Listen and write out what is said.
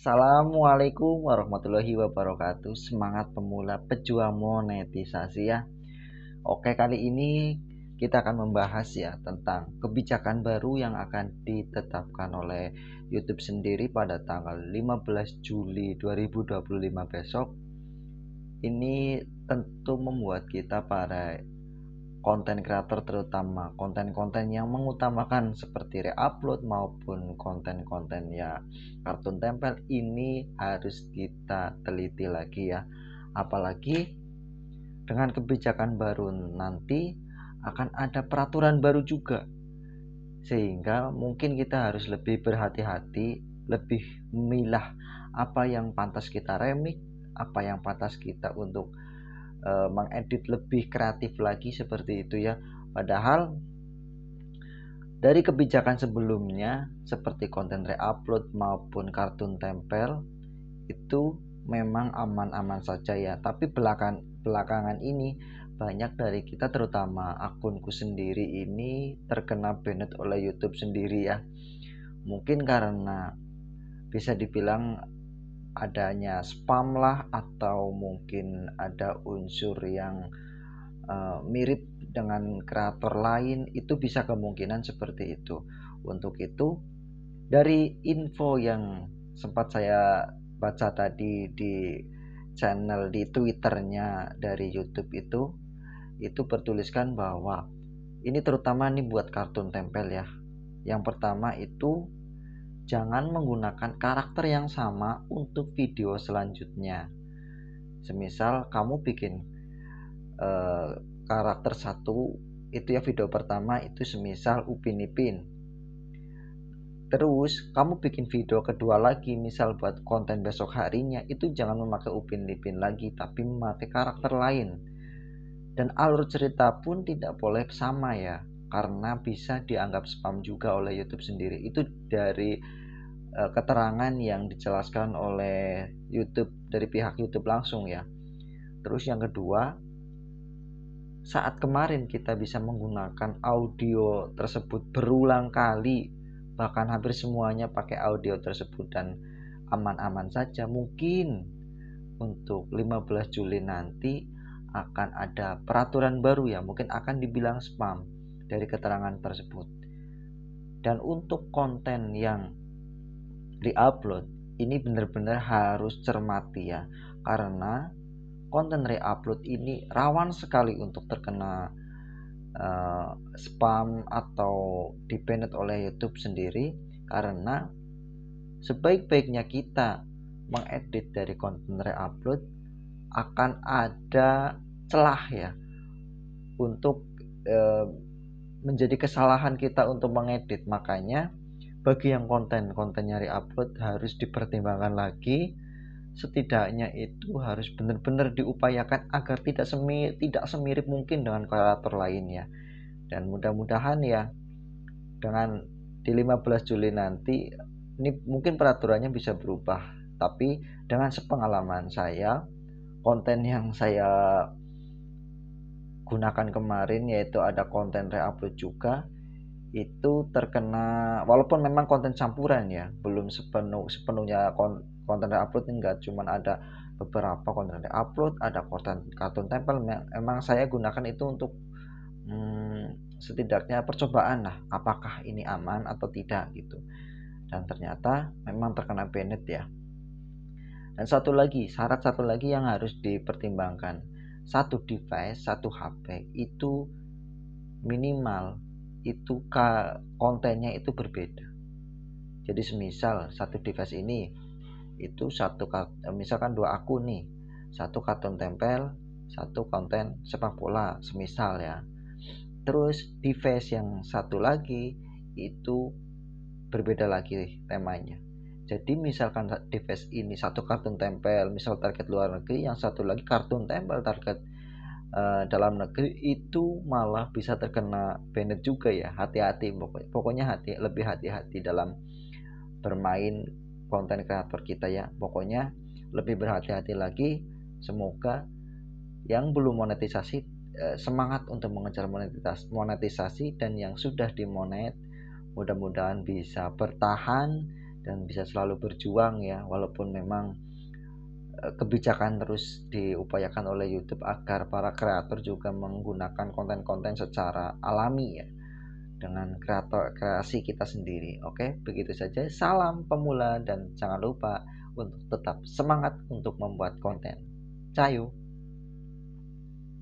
Assalamualaikum warahmatullahi wabarakatuh. Semangat pemula pejuang monetisasi ya. Oke, kali ini kita akan membahas ya tentang kebijakan baru yang akan ditetapkan oleh YouTube sendiri pada tanggal 15 Juli 2025 besok. Ini tentu membuat kita para konten kreator, terutama konten-konten yang mengutamakan seperti reupload maupun konten-konten ya kartun tempel, ini harus kita teliti lagi ya. Apalagi dengan kebijakan baru nanti akan ada peraturan baru juga, sehingga mungkin kita harus lebih berhati-hati, lebih memilah apa yang pantas kita remix, apa yang pantas kita untuk mengedit lebih kreatif lagi, seperti itu ya. Padahal dari kebijakan sebelumnya seperti konten reupload maupun kartun tempel itu memang aman-aman saja ya. Tapi belakangan ini banyak dari kita, terutama akunku sendiri, ini terkena banned oleh YouTube sendiri ya. Mungkin karena bisa dibilang adanya spam lah, atau mungkin ada unsur yang mirip dengan kreator lain, itu bisa kemungkinan seperti itu. Untuk itu, dari info yang sempat saya baca tadi di channel di Twitternya dari YouTube itu bertuliskan bahwa ini terutama nih buat kartun tempel ya. Yang pertama itu, jangan menggunakan karakter yang sama untuk video selanjutnya. Semisal kamu bikin karakter satu itu ya, video pertama itu semisal Upin Ipin, terus kamu bikin video kedua lagi misal buat konten besok harinya, itu jangan memakai Upin Ipin lagi tapi memakai karakter lain. Dan alur cerita pun tidak boleh sama ya, karena bisa dianggap spam juga oleh YouTube sendiri. Itu dari keterangan yang dijelaskan oleh YouTube, dari pihak YouTube langsung ya. Terus yang kedua, saat kemarin kita bisa menggunakan audio tersebut berulang kali, bahkan hampir semuanya pakai audio tersebut dan aman-aman saja, mungkin untuk 15 Juli nanti akan ada peraturan baru ya, mungkin akan dibilang spam dari keterangan tersebut. Dan untuk konten yang reupload ini benar-benar harus cermati ya, karena konten reupload ini rawan sekali untuk terkena spam atau di-banned oleh YouTube sendiri, karena sebaik-baiknya kita mengedit dari konten reupload akan ada celah ya untuk menjadi kesalahan kita untuk mengedit. Makanya bagi yang kontennya reupload harus dipertimbangkan lagi, setidaknya itu harus benar-benar diupayakan agar tidak semirip mungkin dengan kreator lainnya. Dan mudah-mudahan ya dengan di 15 Juli nanti ini mungkin peraturannya bisa berubah. Tapi dengan sepengalaman saya, konten yang saya gunakan kemarin yaitu ada konten reupload juga, itu terkena, walaupun memang konten campuran ya, belum sepenuhnya konten reupload, enggak, cuman ada beberapa konten reupload, ada konten kartun tempel. Memang saya gunakan itu untuk setidaknya percobaan lah, apakah ini aman atau tidak gitu. Dan ternyata memang terkena banned ya. Dan syarat satu lagi yang harus dipertimbangkan, satu device, satu HP itu minimal itu kontennya itu berbeda. Jadi semisal satu device ini itu misalkan 2 akun nih, satu kartun tempel, satu konten sepak bola semisal ya. Terus device yang satu lagi itu berbeda lagi temanya. Jadi misalkan device ini satu kartun tempel, misal target luar negeri, yang satu lagi kartun tempel target dalam negeri, itu malah bisa terkena banned juga ya. Hati-hati, pokoknya lebih hati-hati dalam bermain konten kreator kita ya. Pokoknya lebih berhati-hati lagi. Semoga yang belum monetisasi semangat untuk mengejar monetisasi, dan yang sudah dimonet mudah-mudahan bisa bertahan dan bisa selalu berjuang ya, walaupun memang kebijakan terus diupayakan oleh YouTube agar para kreator juga menggunakan konten-konten secara alami ya, dengan kreasi kita sendiri. Oke, begitu saja. Salam pemula dan jangan lupa untuk tetap semangat untuk membuat konten. Cayu.